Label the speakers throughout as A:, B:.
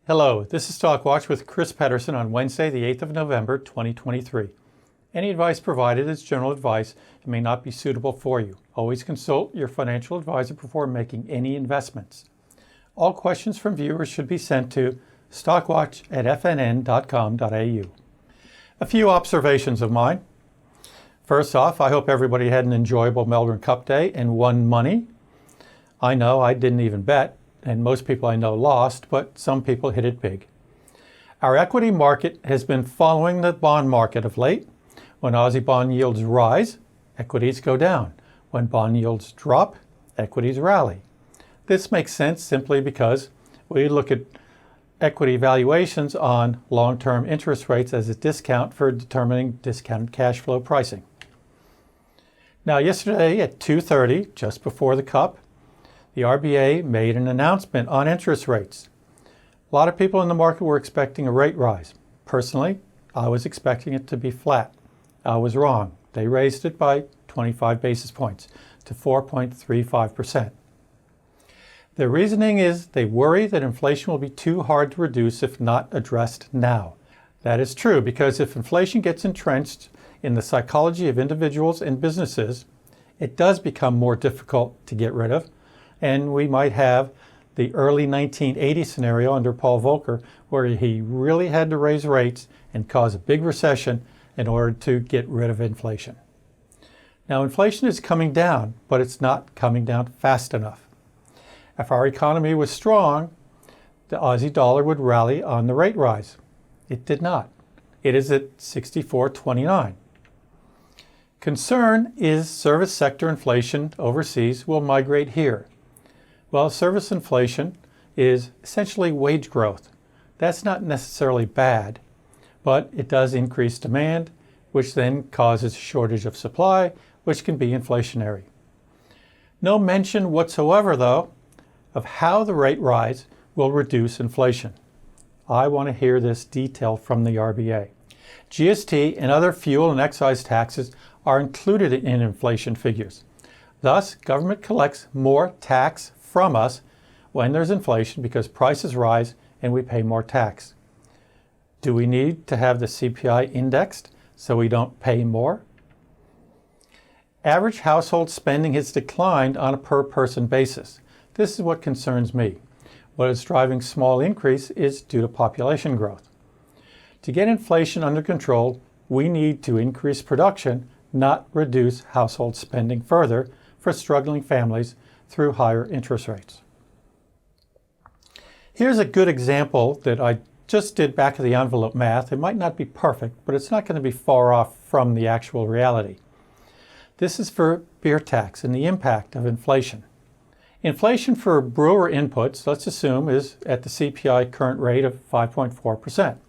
A: Hello, this is StockWatch with Chris Pedersen on Wednesday, the 8th of November, 2023. Any advice provided is general advice and may not be suitable for you. Always consult your financial advisor before making any investments. All questions from viewers should be sent to stockwatch@fnn.com.au. A few observations of mine. First off, I hope everybody had an enjoyable Melbourne Cup day and won money. I know I didn't even bet, and most people I know lost, but some people hit it big. Our equity market has been following the bond market of late. When Aussie bond yields rise, equities go down. When bond yields drop, equities rally. This makes sense simply because we look at equity valuations on long-term interest rates as a discount for determining discounted cash flow pricing. Now, yesterday at 2:30, just before the Cup, the RBA made an announcement on interest rates. A lot of people in the market were expecting a rate rise. Personally, I was expecting it to be flat. I was wrong. They raised it by 25 basis points to 4.35%. The reasoning is they worry that inflation will be too hard to reduce if not addressed now. That is true because if inflation gets entrenched in the psychology of individuals and businesses, it does become more difficult to get rid of. And we might have the early 1980 scenario under Paul Volcker, where he really had to raise rates and cause a big recession in order to get rid of inflation. Now, inflation is coming down, but it's not coming down fast enough. If our economy was strong, the Aussie dollar would rally on the rate rise. It did not. It is at 64.29. Concern is service sector inflation overseas will migrate here. Well, service inflation is essentially wage growth. That's not necessarily bad, but it does increase demand, which then causes a shortage of supply, which can be inflationary. No mention whatsoever, though, of how the rate rise will reduce inflation. I want to hear this detail from the RBA. GST and other fuel and excise taxes are included in inflation figures. Thus, government collects more tax from us when there's inflation because prices rise and we pay more tax. Do we need to have the CPI indexed so we don't pay more? Average household spending has declined on a per-person basis. This is what concerns me. What is driving small increase is due to population growth. To get inflation under control, we need to increase production, not reduce household spending further for struggling families through higher interest rates. Here's a good example that I just did back of the envelope math. It might not be perfect, but it's not going to be far off from the actual reality. This is for beer tax and the impact of inflation. Inflation for brewer inputs, let's assume, is at the CPI current rate of 5.4%,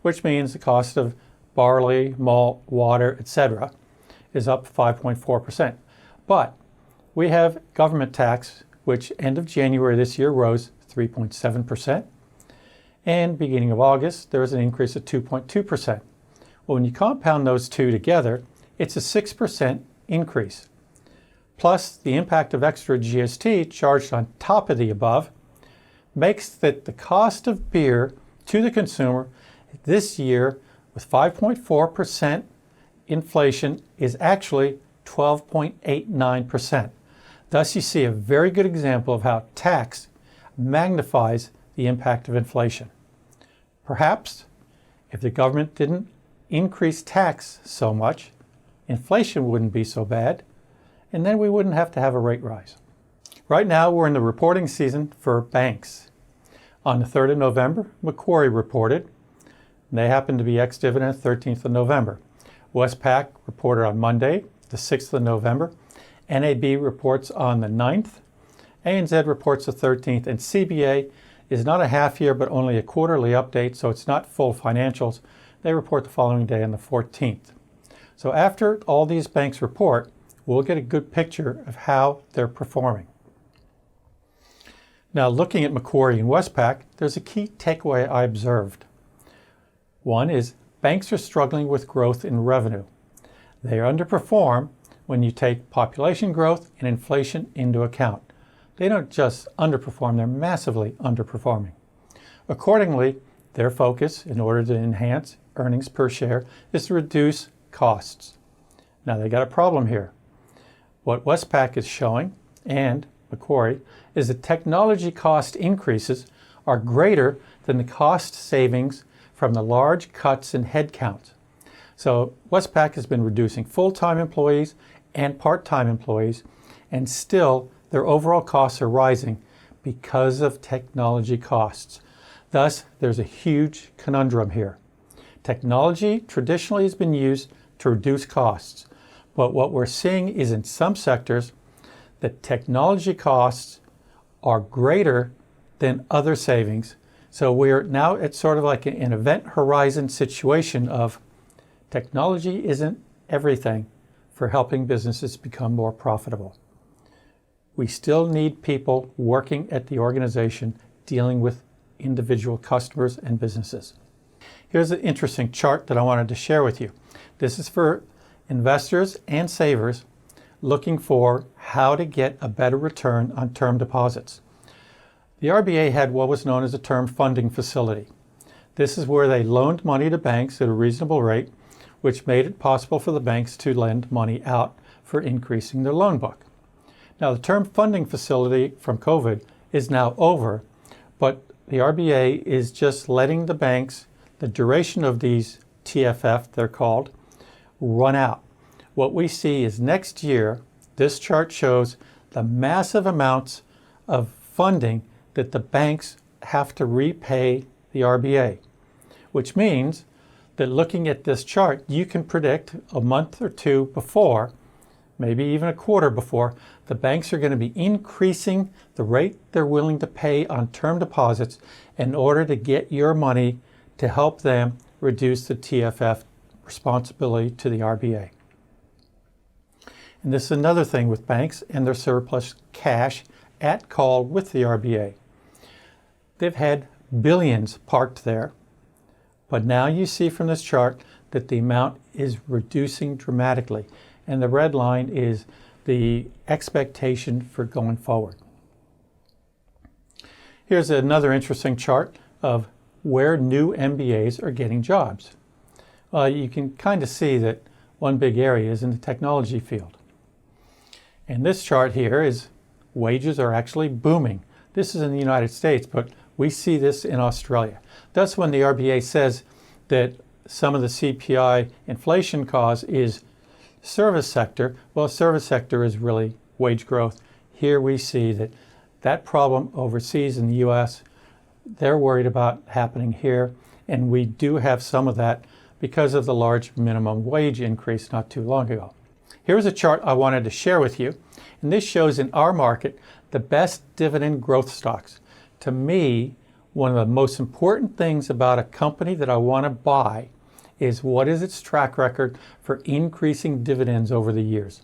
A: which means the cost of barley, malt, water, etc. is up 5.4%. But we have government tax, which end of January this year rose 3.7%. And beginning of August, there was an increase of 2.2%. Well, when you compound those two together, it's a 6% increase. Plus, the impact of extra GST charged on top of the above makes that the cost of beer to the consumer this year with 5.4% inflation is actually 12.89%. Thus, you see a very good example of how tax magnifies the impact of inflation. Perhaps if the government didn't increase tax so much, inflation wouldn't be so bad, and then we wouldn't have to have a rate rise. Right now, we're in the reporting season for banks. On the 3rd of November, Macquarie reported. They happen to be ex-dividend 13th of November. Westpac reported on Monday, the 6th of November. NAB reports on the 9th. ANZ reports the 13th. And CBA is not a half year, but only a quarterly update, so it's not full financials. They report the following day on the 14th. So after all these banks report, we'll get a good picture of how they're performing. Now, looking at Macquarie and Westpac, there's a key takeaway I observed. One is banks are struggling with growth in revenue. They underperform when you take population growth and inflation into account. They don't just underperform, they're massively underperforming. Accordingly, their focus, in order to enhance earnings per share, is to reduce costs. Now they got a problem here. What Westpac is showing, and Macquarie, is that technology cost increases are greater than the cost savings from the large cuts in headcount. So Westpac has been reducing full-time employees and part-time employees, and still their overall costs are rising because of technology costs. Thus, there's a huge conundrum here. Technology traditionally has been used to reduce costs, but what we're seeing is in some sectors that technology costs are greater than other savings. So we're now at sort of like an event horizon situation of technology isn't everything for helping businesses become more profitable. We still need people working at the organization dealing with individual customers and businesses. Here's an interesting chart that I wanted to share with you. This is for investors and savers looking for how to get a better return on term deposits. The RBA had what was known as a term funding facility. This is where they loaned money to banks at a reasonable rate, which made it possible for the banks to lend money out for increasing their loan book. Now, the term funding facility from COVID is now over, but the RBA is just letting the banks, the duration of these TFF, they're called, run out. What we see is next year, this chart shows the massive amounts of funding that the banks have to repay the RBA, which means that looking at this chart, you can predict a month or two before, maybe even a quarter before, the banks are going to be increasing the rate they're willing to pay on term deposits in order to get your money to help them reduce the TFF responsibility to the RBA. And this is another thing with banks and their surplus cash at call with the RBA. They've had billions parked there, but now you see from this chart that the amount is reducing dramatically. And the red line is the expectation for going forward. Here's another interesting chart of where new MBAs are getting jobs. You can kind of see that one big area is in the technology field. And this chart here is wages are actually booming. This is in the United States, but we see this in Australia. That's when the RBA says that some of the CPI inflation cause is service sector. Well, service sector is really wage growth. Here we see that that problem overseas in the US, they're worried about happening here. And we do have some of that because of the large minimum wage increase not too long ago. Here's a chart I wanted to share with you. And this shows in our market the best dividend growth stocks. To me, one of the most important things about a company that I want to buy is what is its track record for increasing dividends over the years.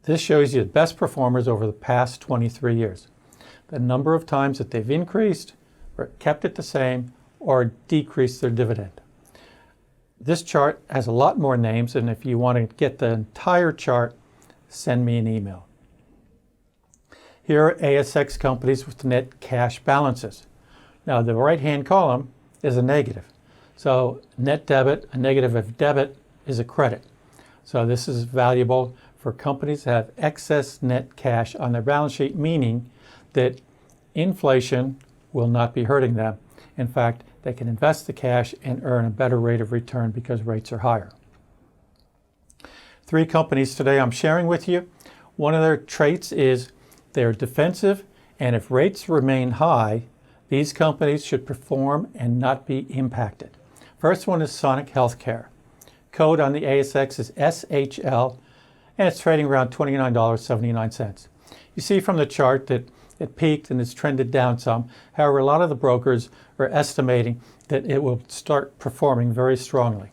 A: This shows you the best performers over the past 23 years. The number of times that they've increased or kept it the same or decreased their dividend. This chart has a lot more names, and if you want to get the entire chart, send me an email. Here are ASX companies with net cash balances. Now, the right-hand column is a negative. So net debit, a negative of debit is a credit. So this is valuable for companies that have excess net cash on their balance sheet, meaning that inflation will not be hurting them. In fact, they can invest the cash and earn a better rate of return because rates are higher. 3 companies today I'm sharing with you. One of their traits is they're defensive, and if rates remain high, these companies should perform and not be impacted. First one is Sonic Healthcare. Code on the ASX is SHL, and it's trading around $29.79. You see from the chart that it peaked and it's trended down some. However, a lot of the brokers are estimating that it will start performing very strongly.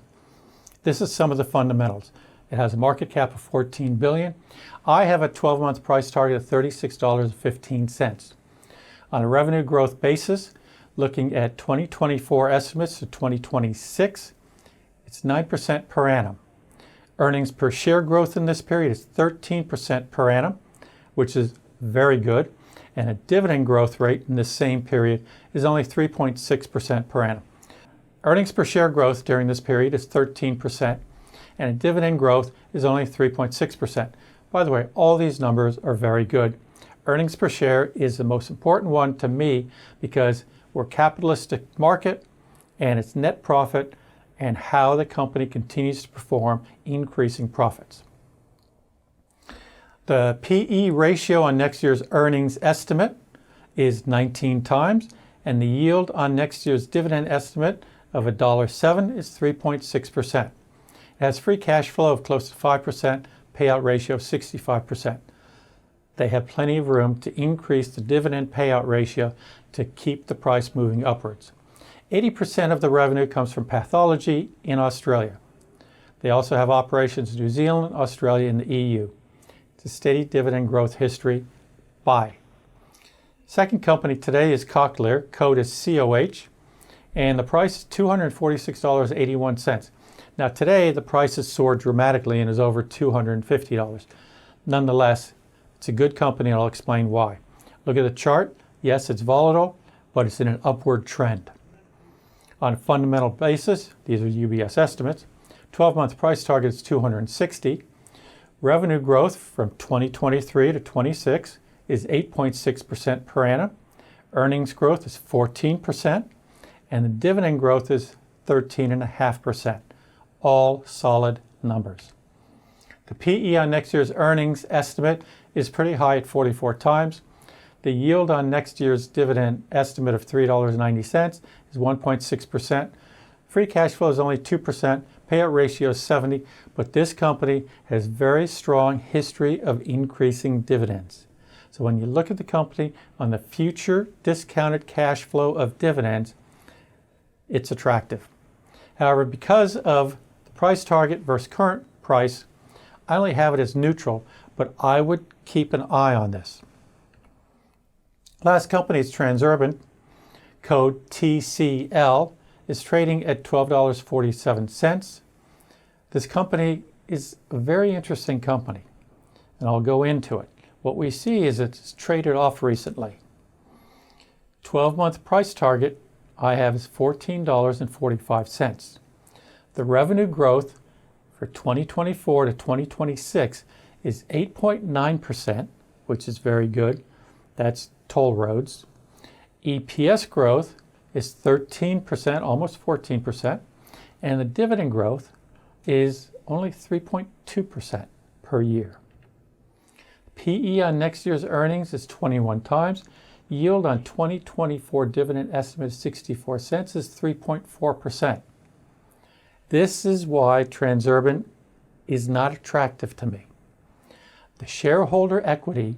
A: This is some of the fundamentals. It has a market cap of $14 billion. I have a 12-month price target of $36.15. On a revenue growth basis, looking at 2024 estimates to 2026, it's 9% per annum. Earnings per share growth in this period is 13% per annum, which is very good. and a dividend growth rate in the same period is only 3.6% per annum. Earnings per share growth during this period is 13%, and a dividend growth is only 3.6%. By the way, all these numbers are very good. Earnings per share is the most important one to me because we're a capitalistic market, and it's net profit and how the company continues to perform, increasing profits. The PE ratio on next year's earnings estimate is 19 times, and the yield on next year's dividend estimate of $1.07 is 3.6%. It has free cash flow of close to 5%, payout ratio of 65%. They have plenty of room to increase the dividend payout ratio to keep the price moving upwards. 80% of the revenue comes from pathology in Australia. They also have operations in New Zealand, Australia, and the EU. It's a steady dividend growth history. Buy. Second company today is Cochlear, code is COH, and the price is $246.81. Now today the price has soared dramatically and is over $250. Nonetheless, it's a good company, and I'll explain why. Look at the chart. Yes, it's volatile, but it's in an upward trend. On a fundamental basis, these are UBS estimates, 12-month price target is 260. Revenue growth from 2023 to 26 is 8.6% per annum. Earnings growth is 14%, and the dividend growth is 13.5%. All solid numbers. The PE on next year's earnings estimate is pretty high at 44 times. The yield on next year's dividend estimate of $3.90 is 1.6%. Free cash flow is only 2%. Payout ratio is 70, but this company has very strong history of increasing dividends. So when you look at the company on the future discounted cash flow of dividends, it's attractive. However, because of the price target versus current price, I only have it as neutral, but I would keep an eye on this. Last company is Transurban, code TCL, is trading at $12.47. This company is a very interesting company, and I'll go into it. What we see is it's traded off recently. 12-month price target I have is $14.45. The revenue growth for 2024 to 2026 is 8.9%, which is very good. That's toll roads. EPS growth is 13%, almost 14%, and the dividend growth is only 3.2% per year. PE on next year's earnings is 21 times. Yield on 2024 dividend estimate is 64 cents is 3.4%. This is why Transurban is not attractive to me. The shareholder equity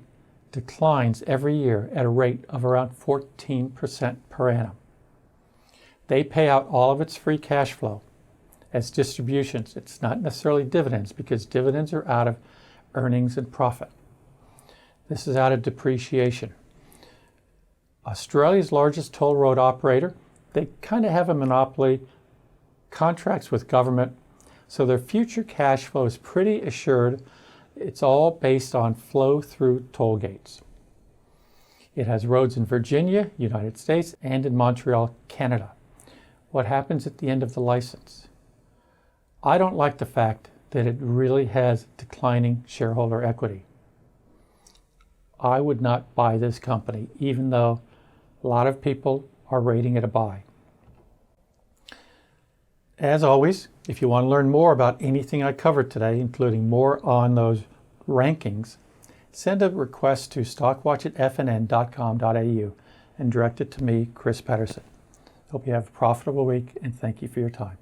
A: declines every year at a rate of around 14% per annum. They pay out all of its free cash flow as distributions. It's not necessarily dividends, because dividends are out of earnings and profit. This is out of depreciation. Australia's largest toll road operator, they kind of have a monopoly, contracts with government, so their future cash flow is pretty assured. It's all based on flow through toll gates. It has roads in Virginia, United States, and in Montreal, Canada. What happens at the end of the license? I don't like the fact that it really has declining shareholder equity. I would not buy this company, even though a lot of people are rating it a buy. As always, if you want to learn more about anything I covered today, including more on those rankings, send a request to stockwatch@fnn.com.au and direct it to me, Chris Pedersen. Hope you have a profitable week, and thank you for your time.